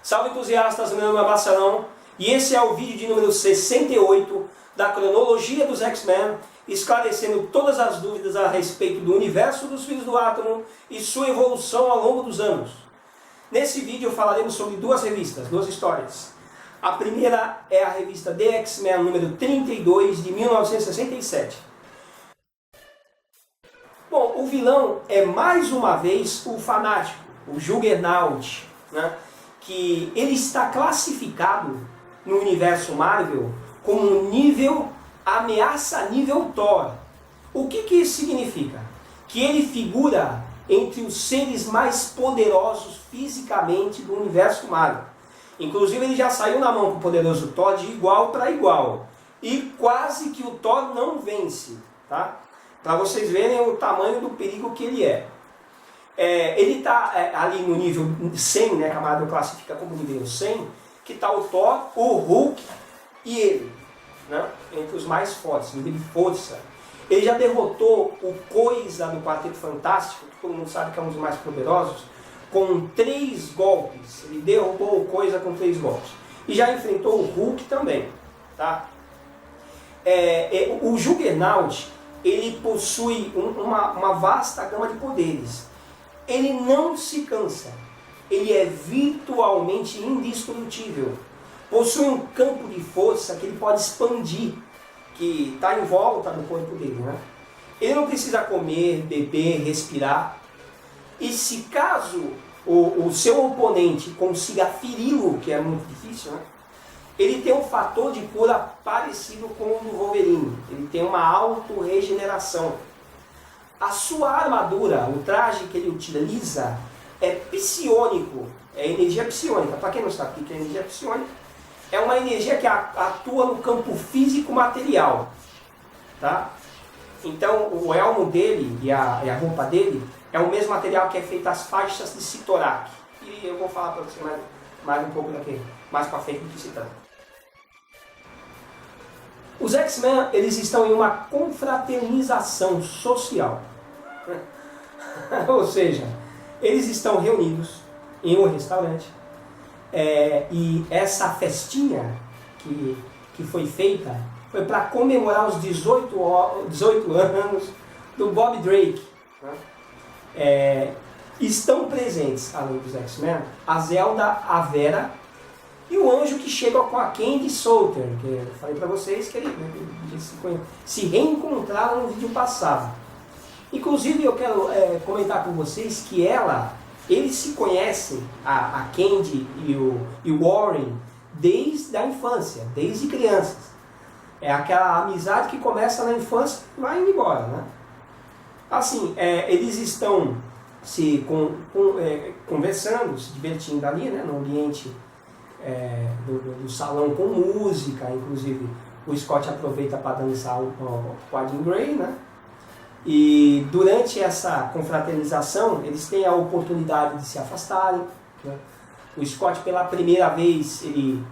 Salve entusiastas, meu nome é Marcelão e esse é o vídeo de número 68 da cronologia dos X-Men, esclarecendo todas as dúvidas a respeito do universo dos Filhos do Átomo e sua evolução ao longo dos anos. Nesse vídeo falaremos sobre duas revistas, duas histórias. A primeira é a revista The X-Men número 32 de 1967. Bom, o vilão é mais uma vez o Fanático, o Juggernaut, né? Que ele está classificado no universo Marvel como nível ameaça nível Thor. O que isso significa? Que ele figura entre os seres mais poderosos fisicamente do universo Marvel. Inclusive ele já saiu na mão com o poderoso Thor de igual para igual. E quase que o Thor não vence, tá? Para vocês verem o tamanho do perigo que ele é. Ele está ali no nível 100, né, que a Marvel classifica como nível 100, que está o Thor, o Hulk e ele, né, entre os mais fortes, nível de força. Ele já derrotou o Coisa do Quarteto Fantástico, que todo mundo sabe que é um dos mais poderosos, com 3 golpes. Ele derrubou o Coisa com 3 golpes. E já enfrentou o Hulk também. Tá? O Juggernaut, ele possui uma vasta gama de poderes. Ele não se cansa, ele é virtualmente indestrutível. Possui um campo de força que ele pode expandir, que está em volta do corpo dele, né? Ele não precisa comer, beber, respirar. E se caso o seu oponente consiga feri-lo, que é muito difícil, né? Ele tem um fator de cura parecido com o do Wolverine. Ele tem uma auto-regeneração. A sua armadura, o traje que ele utiliza, é psiônico, é energia psiônica. Para quem não sabe o que é energia psiônica, é uma energia que atua no campo físico-material. Tá? Então, o elmo dele e a roupa dele é o mesmo material que é feito as faixas de Cyttorak. E eu vou falar para você mais um pouco daqui, mais para frente do que se trata. Os X-Men, eles estão em uma confraternização social. Ou seja, eles estão reunidos em um restaurante e essa festinha que foi feita foi para comemorar os 18 anos do Bob Drake. Né? Estão presentes, além dos X-Men, a Zelda, a e o anjo que chega com a Candy Salter, que eu falei para vocês que eles se reencontraram no vídeo passado. Inclusive eu quero comentar com vocês que eles se conhecem, a Candy e o Warren, desde a infância, desde crianças. É aquela amizade que começa na infância e vai indo embora, né? Assim, eles estão conversando, se divertindo ali, né, no ambiente do salão com música. Inclusive o Scott aproveita para dançar com a Jean Grey, né? E durante essa confraternização eles têm a oportunidade de se afastarem, né? O Scott, pela primeira vez, ele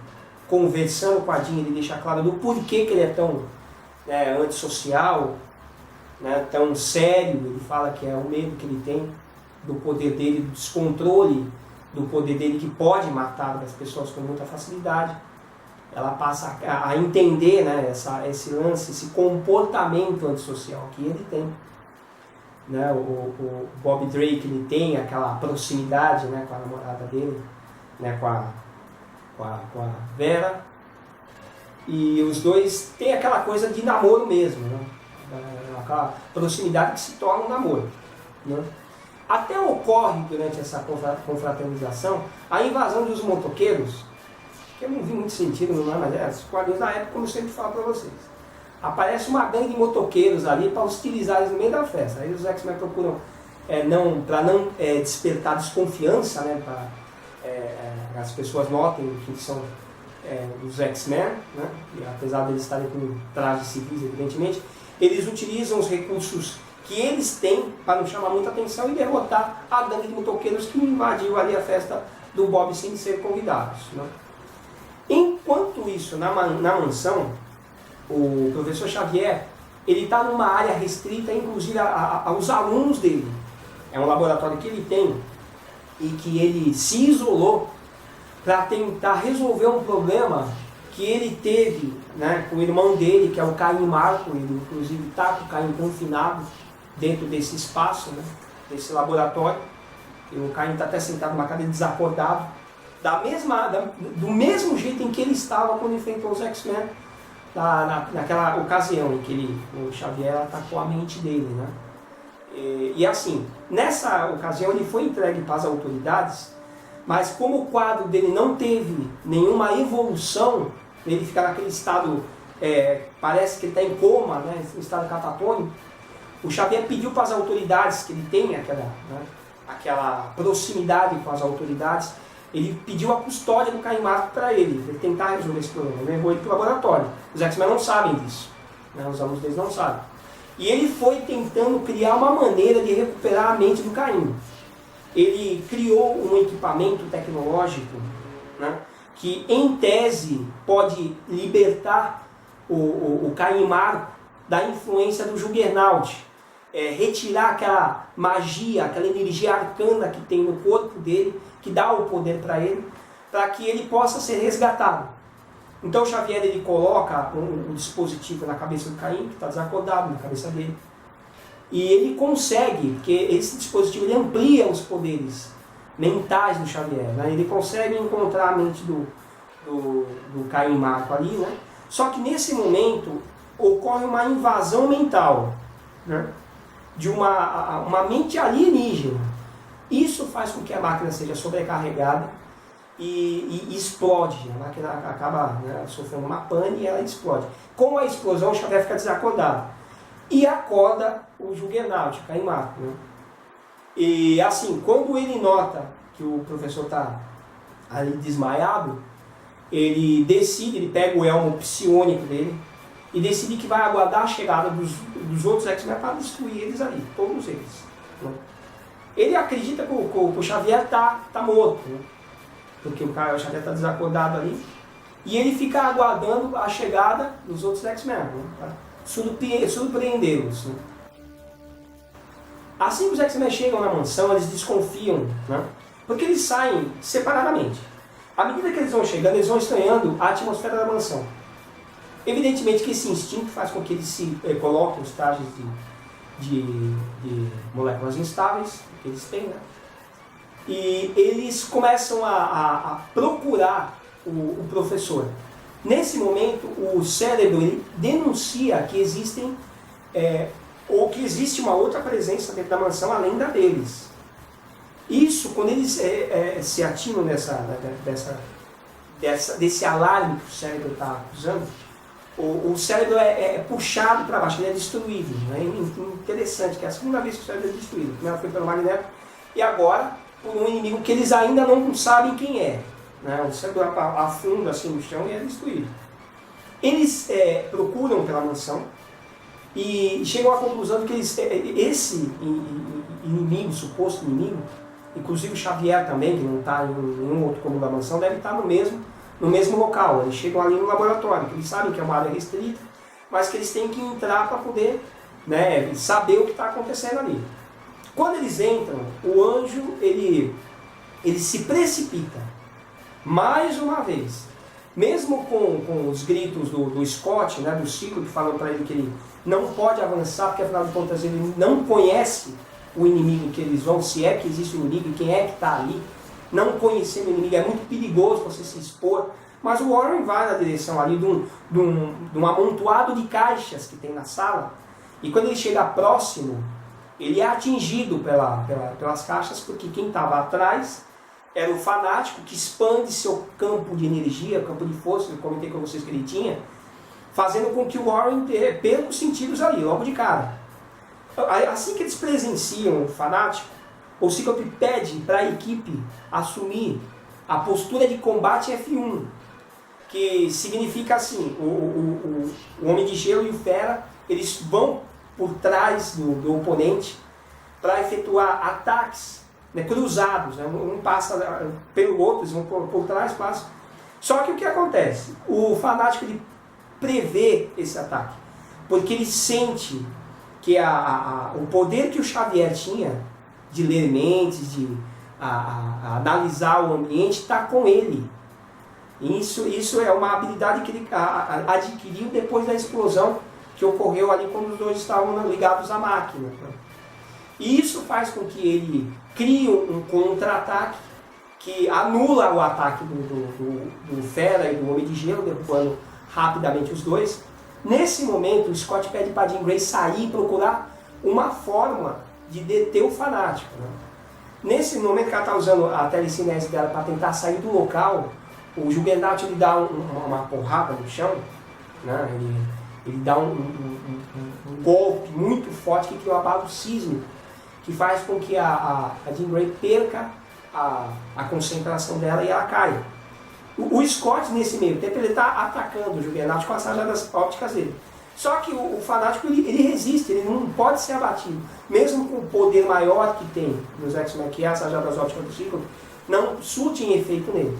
conversando com a Jean, ele deixa claro do porquê que ele é tão antissocial, né, tão sério. Ele fala que é o medo que ele tem do poder dele, do descontrole do poder dele, que pode matar as pessoas com muita facilidade. Ela passa a entender, né, esse lance, esse comportamento antissocial que ele tem. Né? O Bob Drake, ele tem aquela proximidade, né, com a namorada dele, né, com a Vera, e os dois têm aquela coisa de namoro mesmo, né? Aquela proximidade que se torna um namoro. Né? Até ocorre, durante essa confraternização, a invasão dos motoqueiros, que eu não vi muito sentido, não é? Mas os quadrinhos da época, como eu sempre falo para vocês. Aparece uma gangue de motoqueiros ali para hostilizar eles no meio da festa. Aí os X-Men procuram, para não despertar desconfiança, né, para as pessoas notem que são os X-Men, né, e apesar de eles estarem com trajes civis, evidentemente, eles utilizam os recursos que eles têm para não chamar muita atenção e derrotar a gangue de motoqueiros que invadiu ali a festa do Bob sem ser convidados. Né? Enquanto isso, na mansão, o professor Xavier ele está numa área restrita, inclusive aos alunos dele. É um laboratório que ele tem e que ele se isolou para tentar resolver um problema que ele teve, né, com o irmão dele, que é o Caim Marco. Ele inclusive está com o Caim confinado dentro desse espaço, né, desse laboratório. E o Caim está até sentado numa cadeira desacordado, do mesmo jeito em que ele estava quando enfrentou os X-Men, naquela ocasião em que o Xavier atacou a mente dele, né? E assim, nessa ocasião ele foi entregue para as autoridades, mas como o quadro dele não teve nenhuma evolução, ele fica naquele estado, parece que ele está em coma, né, em estado catatônico, o Xavier pediu para as autoridades, que ele tem aquela proximidade com as autoridades, ele pediu a custódia do Caim Marco para ele tentar resolver esse problema. Ele levou ele para o laboratório. Os X-Men não sabem disso, né, os alunos deles não sabem. E ele foi tentando criar uma maneira de recuperar a mente do Caim. Ele criou um equipamento tecnológico, né, que, em tese, pode libertar o Caim Marco da influência do Juggernaut, retirar aquela magia, aquela energia arcana que tem no corpo dele, que dá o poder para ele, para que ele possa ser resgatado. Então Xavier ele coloca um dispositivo na cabeça do Caim, que está desacordado na cabeça dele, e ele consegue, porque esse dispositivo ele amplia os poderes mentais do Xavier, né? Ele consegue encontrar a mente do Caim Marco ali, né? Só que nesse momento ocorre uma invasão mental, né, de uma mente alienígena. Isso faz com que a máquina seja sobrecarregada e explode. A máquina acaba, né, sofrendo uma pane e ela explode. Com a explosão, o Xavier fica desacordado. E acorda o Juggernaut, o Caim Marco, né? E assim, quando ele nota que o professor está ali desmaiado, ele decide, ele pega o elmo psiônico dele e decide que vai aguardar a chegada dos outros X-Men para destruir eles ali, todos eles, né? Ele acredita que o Xavier está morto, né? Porque o Xavier está desacordado ali, e ele fica aguardando a chegada dos outros X-Men, né, para surpreendê-los, né? Assim que os X-Men chegam na mansão, eles desconfiam, né, porque eles saem separadamente. À medida que eles vão chegando, eles vão estranhando a atmosfera da mansão. Evidentemente que esse instinto faz com que eles se coloquem os trajes de moléculas instáveis que eles têm, né? E eles começam a procurar o professor. Nesse momento, o cérebro ele denuncia que existem, ou que existe uma outra presença dentro da mansão além da deles. Isso, quando eles se ativam desse alarme que o cérebro está acusando, o cérebro é puxado para baixo, ele é destruído. É interessante, que é a segunda vez que o cérebro é destruído. A primeira foi pelo Magneto e agora por um inimigo que eles ainda não sabem quem é, né? O cérebro afunda assim no chão e é destruído. Eles procuram pela mansão e chegam à conclusão de que esse inimigo, suposto inimigo, inclusive o Xavier também, que não está em nenhum outro cômodo da mansão, deve estar no mesmo local. Eles chegam ali no laboratório, que eles sabem que é uma área restrita, mas que eles têm que entrar para poder, né, saber o que está acontecendo ali. Quando eles entram, o anjo ele se precipita, mais uma vez. Mesmo com os gritos do Scott, né, do Ciclo, que falam para ele que ele não pode avançar, porque afinal de contas ele não conhece o inimigo que eles vão, se é que existe um inimigo e quem é que está ali. Não conhecendo o inimigo é muito perigoso você se expor, mas o Warren vai na direção ali de um amontoado de caixas que tem na sala, e quando ele chega próximo, ele é atingido pelas caixas, porque quem estava atrás era o fanático que expande seu campo de energia, campo de força, eu comentei com vocês que ele tinha, fazendo com que o Warren perca os sentidos ali, logo de cara. Assim que eles presenciam o fanático, o Ciclope pede para a equipe assumir a postura de combate F1, que significa assim, o Homem de Gelo e o Fera, eles vão por trás do oponente para efetuar ataques, né, cruzados, né, um passa pelo outro, eles vão por trás, passa. Só que o que acontece? O fanático ele prevê esse ataque. porque ele sente que o poder que o Xavier tinha de ler mentes, de analisar o ambiente, está com ele. Isso é uma habilidade que ele adquiriu depois da explosão que ocorreu ali quando os dois estavam ligados à máquina. E isso faz com que ele crie um contra-ataque que anula o ataque do Fera e do Homem de Gelo, derrubando rapidamente os dois. Nesse momento, o Scott pede para Jean Grey sair e procurar uma forma de deter o fanático. Nesse momento que ela está usando a telecinese dela para tentar sair do local, o Juggernaut ele dá uma porrada no chão, né? Ele dá um golpe muito forte que cria um abalo sísmico, que faz com que a Jean Grey perca a concentração dela e ela caia. O Scott, nesse meio tempo, ele está atacando o Juggernaut com as rajadas ópticas dele. Só que o fanático ele resiste, ele não pode ser abatido. Mesmo com o poder maior que tem nos X-Men, que é as rajadas ópticas do Cíclope, não surtem efeito nele.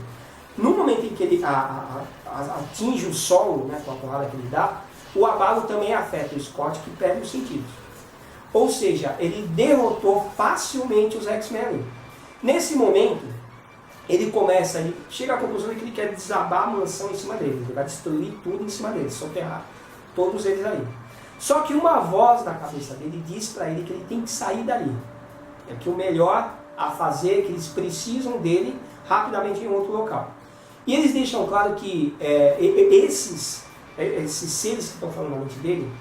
No momento em que ele atinge o solo, né, com a porrada que ele dá, o abalo também afeta o Scott, que perde os sentidos. Ou seja, ele derrotou facilmente os X-Men ali. Nesse momento, ele chega à conclusão de que ele quer desabar a mansão em cima dele, ele vai destruir tudo em cima dele, soterrar todos eles aí. Só que uma voz na cabeça dele diz para ele que ele tem que sair dali. É que o melhor a fazer, que eles precisam dele rapidamente em outro local. E eles deixam claro que esses seres que estão falando na mente dele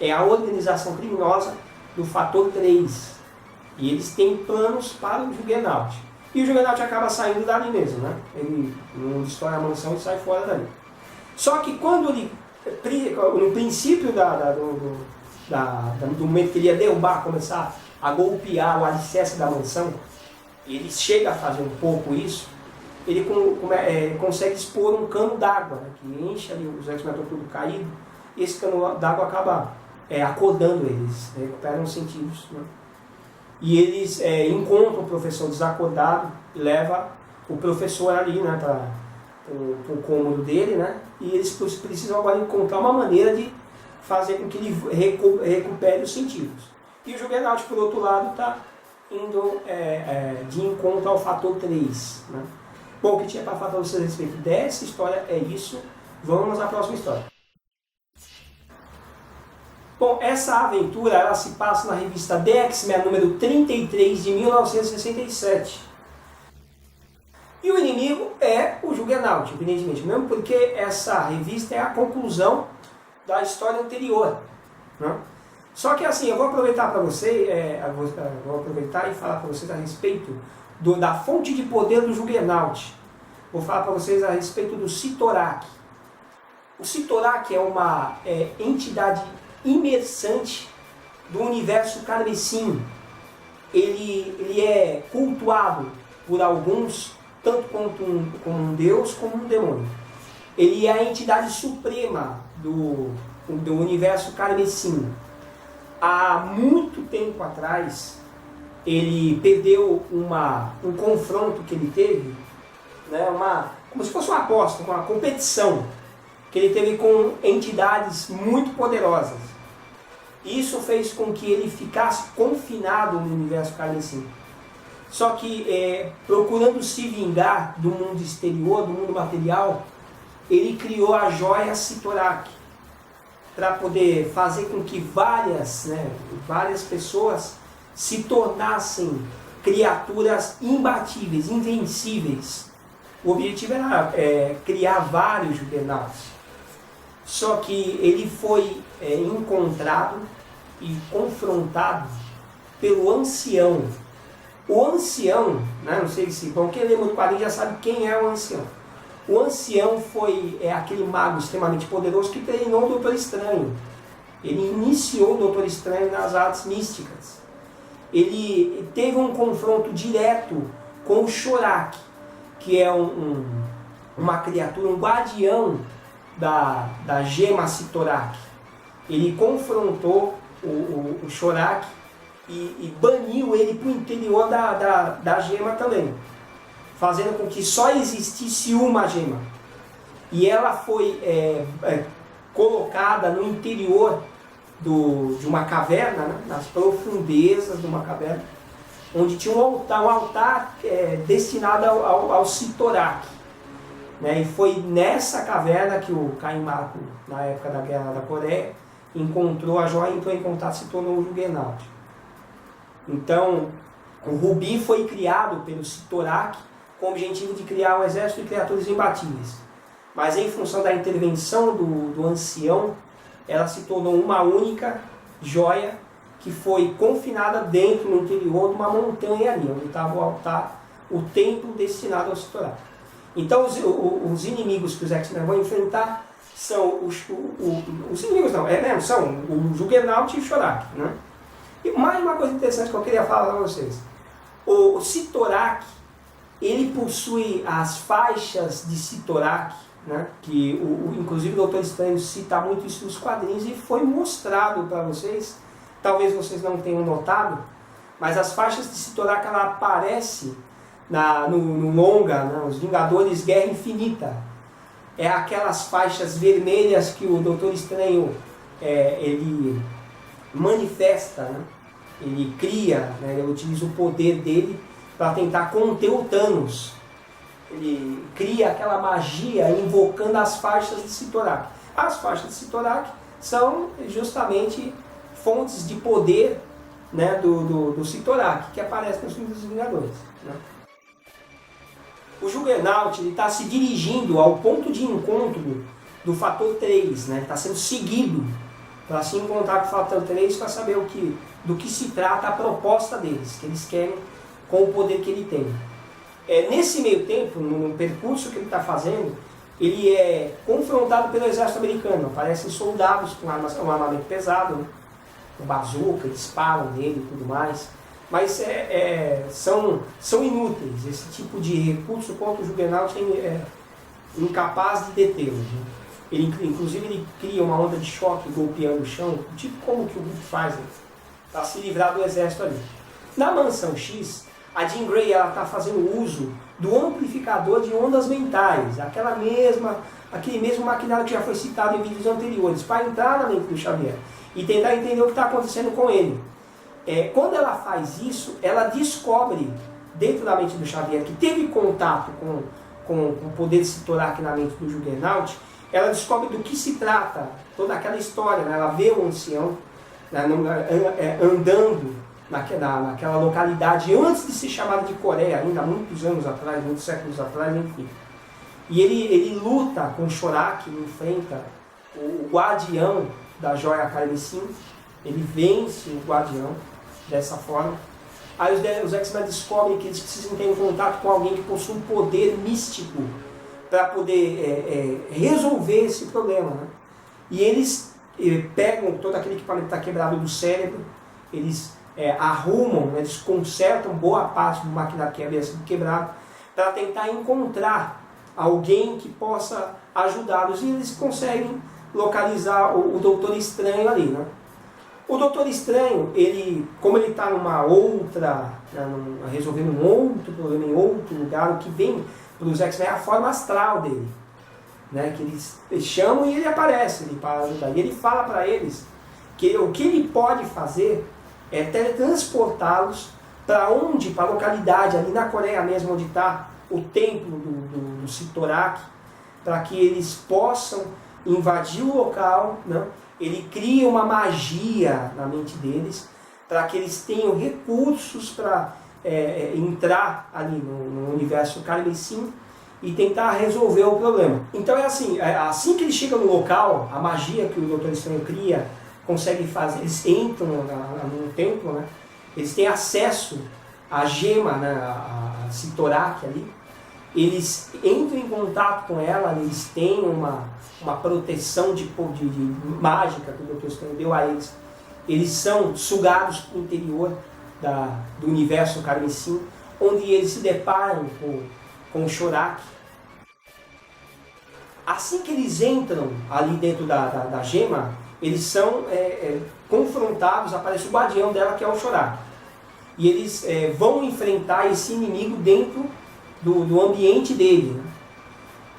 é a organização criminosa do Fator 3. E eles têm planos para o Juggernaut. E o Juggernaut acaba saindo dali mesmo, né? Ele não destrói a mansão e sai fora dali. Só que quando ele, no princípio do momento que ele ia derrubar, começar a golpear o alicerce da mansão, ele chega a fazer um pouco isso, ele consegue expor um cano d'água, né, que enche ali, os X-Men estão tudo caído, e esse cano d'água acaba acordando eles, recuperam os sentidos. Né? E eles encontram o professor desacordado e leva o professor ali, né, para o cômodo dele, né, e eles precisam agora encontrar uma maneira de fazer com que ele recupere os sentidos. E o Juggernaut, por outro lado, está indo de encontro ao Fator 3. Né? Bom, o que tinha para falar para vocês a respeito dessa história é isso. Vamos à próxima história. Bom, essa aventura ela se passa na revista The X-Men número 33 de 1967. E o inimigo é o Juggernaut, evidentemente, mesmo porque essa revista é a conclusão da história anterior. Né? Só que assim, eu vou aproveitar para você, vou aproveitar e falar para vocês a respeito da fonte de poder do Juggernaut. Vou falar para vocês a respeito do Cyttorak. O Cyttorak é uma entidade imersante do universo carmesim. Ele é cultuado por alguns, tanto como um deus como um demônio. Ele é a entidade suprema do universo carmesim. Há muito tempo atrás, ele perdeu um confronto que ele teve, né, como se fosse uma aposta, uma competição que ele teve com entidades muito poderosas. Isso fez com que ele ficasse confinado no universo carmesim. Só que, procurando se vingar do mundo exterior, do mundo material, ele criou a joia Cyttorak, para poder fazer com que várias pessoas se tornassem criaturas imbatíveis, invencíveis. O objetivo era criar vários Juggernauts. Só que ele foi encontrado e confrontado pelo Ancião. O Ancião, né, não sei se quem lê muito quadrinho já sabe quem é o Ancião. O Ancião foi aquele mago extremamente poderoso que treinou o Doutor Estranho. Ele iniciou o Doutor Estranho nas artes místicas. Ele teve um confronto direto com o Chorak, que é uma criatura, um guardião da gema Cyttorak. Ele confrontou o Chorak e baniu ele para o interior da gema também, fazendo com que só existisse uma gema. E ela foi colocada no interior de uma caverna, né? Nas profundezas de uma caverna, onde tinha um altar destinado ao Sitorak. Né? E foi nessa caverna que o Kaimaku, na época da Guerra da Coreia, encontrou a joia, entrou em contato e se tornou o Juggernaut. Então, o Rubi foi criado pelo Sitorak com o objetivo de criar um exército de criaturas imbatíveis. Mas em função da intervenção do ancião, ela se tornou uma única joia que foi confinada dentro, no interior de uma montanha ali, onde estava o altar, o templo destinado ao Sitorak. Então os inimigos que os X-Men vão enfrentar são os inimigos são o Juggernaut e o Shorak, né? E mais uma coisa interessante que eu queria falar para vocês. O Sitorak, ele possui as faixas de Sitorak, né? Que inclusive o Doutor Estranho cita muito isso nos quadrinhos e foi mostrado para vocês. Talvez vocês não tenham notado, mas as faixas de Sitorak, ela aparece no longa, né, Os Vingadores Guerra Infinita. É aquelas faixas vermelhas que o Doutor Estranho ele manifesta, né? Ele cria, né? Ele utiliza o poder dele para tentar conter o Thanos. Ele cria aquela magia invocando as faixas de Sitorak. As faixas de Sitorak são justamente fontes de poder, né, do Sitorak, que aparece nos filmes dos Vingadores. Né? O Juggernaut está se dirigindo ao ponto de encontro do Fator 3, né? Está sendo seguido para se encontrar com o Fator 3 para saber do que se trata a proposta deles, que eles querem com o poder que ele tem. Nesse meio tempo, no percurso que ele está fazendo, ele é confrontado pelo exército americano. Aparecem soldados com um armamento pesado, né? Com bazuca, disparam nele e tudo mais. Mas são inúteis. Esse tipo de recurso contra o Juggernaut é incapaz de detê-lo. Né? Inclusive ele cria uma onda de choque golpeando o chão, tipo como que o Hulk faz, né? Para se livrar do exército ali. Na Mansão X, a Jean Grey está fazendo uso do amplificador de ondas mentais, aquele mesmo maquinário que já foi citado em vídeos anteriores, para entrar na mente do Xavier e tentar entender o que está acontecendo com ele. Quando ela faz isso, ela descobre, dentro da mente do Xavier, que teve contato com o poder de Sitorak na mente do Juggernaut, ela descobre do que se trata toda aquela história. Né? Ela vê o ancião, né, andando naquela localidade, antes de ser chamada de Coreia, ainda há muitos anos atrás, muitos séculos atrás, enfim. E ele luta com o Shorak, ele enfrenta o guardião da joia Carmesim, ele vence o guardião dessa forma. Aí os X-Men descobrem que eles precisam ter um contato com alguém que possui um poder místico para poder resolver esse problema. Né? E eles pegam todo aquele equipamento que está quebrado do cérebro, eles arrumam, né, eles consertam boa parte do maquinário que havia sido quebrado para tentar encontrar alguém que possa ajudá-los. E eles conseguem localizar o Doutor Estranho ali. Né? O Doutor Estranho, como ele está numa outra, resolvendo um outro problema em outro lugar, o que vem para os X-Men é a forma astral dele. Né? Que eles chamam e ele aparece para ajudar. E ele fala para eles que o que ele pode fazer é teletransportá-los para onde? Para a localidade, ali na Coreia mesmo, onde está o templo do Sitorak, para que eles possam invadir o local. Né? Ele cria uma magia na mente deles, para que eles tenham recursos para entrar ali no universo Carmesim e tentar resolver o problema. Então assim que eles chegam no local, a magia que o Doutor Estranho cria, consegue fazer, eles entram no templo, né? Eles têm acesso à gema, né? a Sitorak ali, eles entram em contato com ela, eles têm uma proteção de mágica que o Doutor Estranho deu a eles. Eles são sugados para o interior do universo Carmesim, onde eles se deparam com o Shorak. Assim que eles entram ali dentro da gema, eles são confrontados, aparece o guardião dela, que é o Shorak. E eles vão enfrentar esse inimigo dentro do ambiente dele. Né?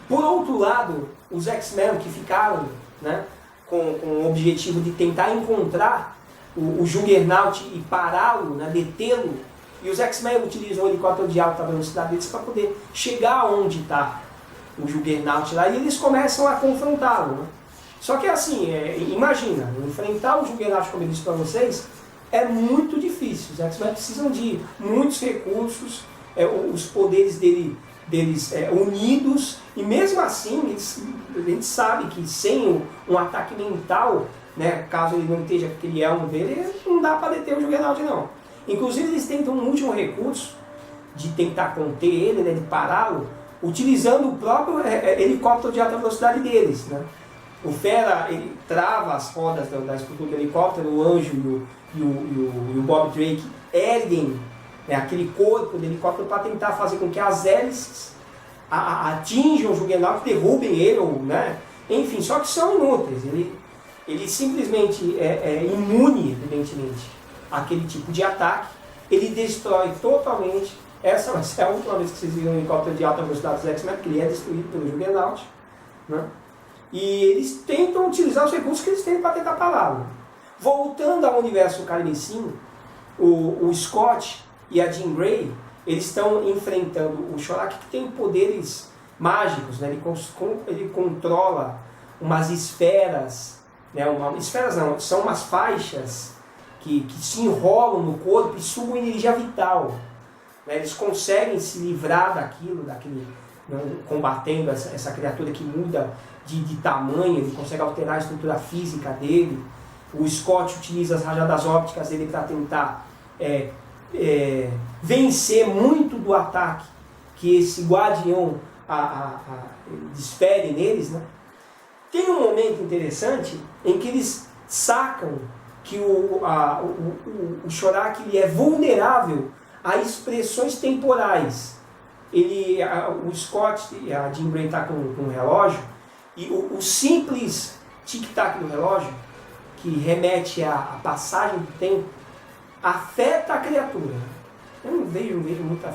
Por outro lado, os X-Men que ficaram, né, com o objetivo de tentar encontrar o Juggernaut e pará-lo, né, detê-lo. E os X-Men utilizam o helicóptero de alta velocidade deles para poder chegar onde está o Juggernaut lá, e eles começam a confrontá-lo. Né? Só que assim, imagina, enfrentar o Juggernaut, como eu disse para vocês, é muito difícil. Os X-Men precisam de muitos recursos, os poderes deles unidos, e mesmo assim, a gente sabe que sem um ataque mental, né, caso ele não esteja com aquele elmo dele, não dá para deter o Juggernaut não. Inclusive eles tentam um último recurso de tentar conter ele, né, de pará-lo, utilizando o próprio helicóptero de alta velocidade deles. Né? O Fera ele trava as rodas da estrutura do helicóptero, o Anjo e o Bob Drake erguem, né, aquele corpo do helicóptero para tentar fazer com que as hélices atinjam o Juggernaut, derrubem ele, né? Enfim, só que são inúteis. Ele simplesmente é imune, evidentemente, àquele tipo de ataque. Ele destrói totalmente. Essa vai ser a última vez que vocês viram um helicóptero de alta velocidade dos X-Men, porque ele é destruído pelo Juggernaut. Né? E eles tentam utilizar os recursos que eles têm para tentar pará-lo. Voltando ao universo Carmesim, o Scott e a Jean Grey, eles estão enfrentando o Shorak, que tem poderes mágicos. Né? Ele controla umas esferas, né? Esferas não, são umas faixas que se enrolam no corpo e sugam energia vital. Né? Eles conseguem se livrar daquele, né? Combatendo essa criatura que muda de tamanho, ele consegue alterar a estrutura física dele. O Scott utiliza as rajadas ópticas dele para tentar vencer muito do ataque que esse guardião desfere neles. Né? Tem um momento interessante em que eles sacam que o Shorak ele é vulnerável a expressões temporais. O Scott e a Jean Grey estão com um relógio, e o simples tic-tac do relógio, que remete à passagem do tempo, afeta a criatura. Eu não vejo muito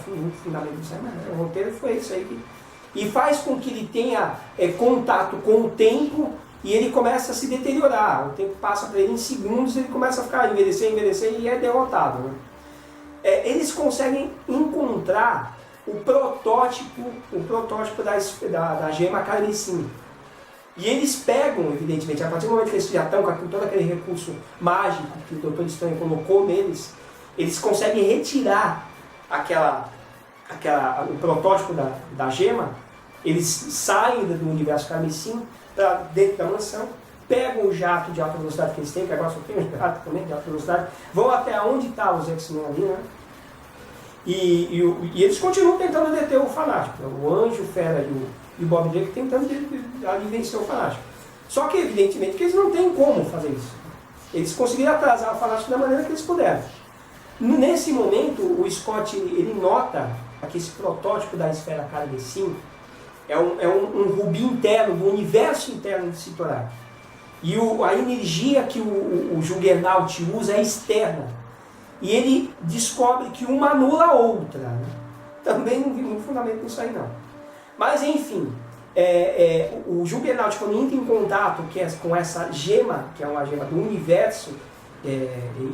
fundamento disso, mas o roteiro foi isso aí. E faz com que ele tenha contato com o tempo e ele começa a se deteriorar. O tempo passa para ele em segundos, ele começa a ficar envelhecer e é derrotado. Né? Eles conseguem encontrar o protótipo da gema Carmesim. E eles pegam, evidentemente, a partir do momento que eles já estão com todo aquele recurso mágico que o Dr. Estranho colocou neles, eles conseguem retirar o protótipo da gema. Eles saem do universo Carmesim para dentro da mansão, pegam o jato de alta velocidade que eles têm, que agora só tem um jato também de alta velocidade, vão até onde está os X-Men ali, né? E eles continuam tentando deter o Fanático. O Anjo, o Fera e o Bob Drake tentando ali vencer o Fanático. Só que, evidentemente, que eles não têm como fazer isso. Eles conseguiram atrasar o Fanático da maneira que eles puderam. Nesse momento, o Scott ele nota que esse protótipo da esfera Carmesim é um rubi interno, do universo interno de Sitorak. E a energia que o Juggernaut usa é externa. E ele descobre que uma anula a outra. Né? Também não vi muito fundamento nisso aí, não. Mas, enfim, o Juggernaut, quando entra em contato com essa gema, que é uma gema do universo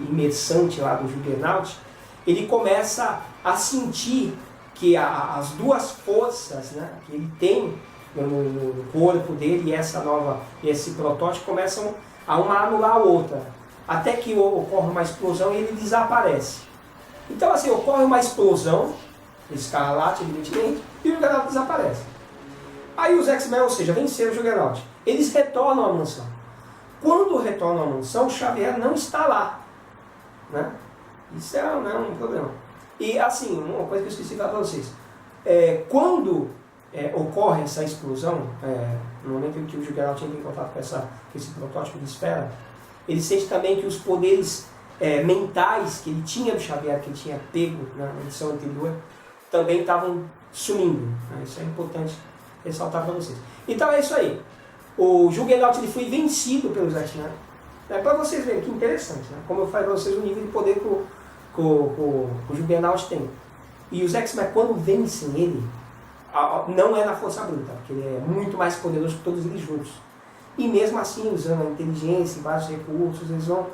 imersante lá do Juggernaut, ele começa a sentir que as duas forças, né, que ele tem no corpo dele e esse protótipo começam a uma anular a outra. Até que ocorre uma explosão e ele desaparece. Então, assim, ocorre uma explosão, escarlate, evidentemente, e o Juggernaut desaparece. Aí os X-Men, ou seja, venceram o Juggernaut. Eles retornam à mansão. Quando retornam à mansão, o Xavier não está lá. Né? Isso não é um problema. E, assim, uma coisa que eu esqueci de falar para vocês. Quando ocorre essa explosão, no momento em que o Juggernaut entra em contato com esse protótipo de esfera, ele sente também que os poderes mentais que ele tinha do Xavier, que ele tinha pego na edição anterior, também estavam sumindo. Né? Isso é importante ressaltar para vocês. Então é isso aí. O Juggernaut ele foi vencido pelos X-Men. Para vocês verem que interessante, né? Como eu falei para vocês, o nível de poder que o Juggernaut tem. E os X-Men, quando vencem ele, não é na força bruta, porque ele é muito mais poderoso que todos eles juntos. e mesmo assim, usando a inteligência e vários recursos, eles vão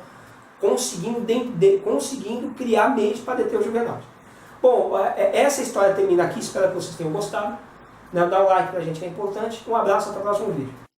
conseguindo criar meios para deter o Juggernaut. Bom, essa história termina aqui, espero que vocês tenham gostado. Dá um like pra gente que é importante. Um abraço, até o próximo vídeo.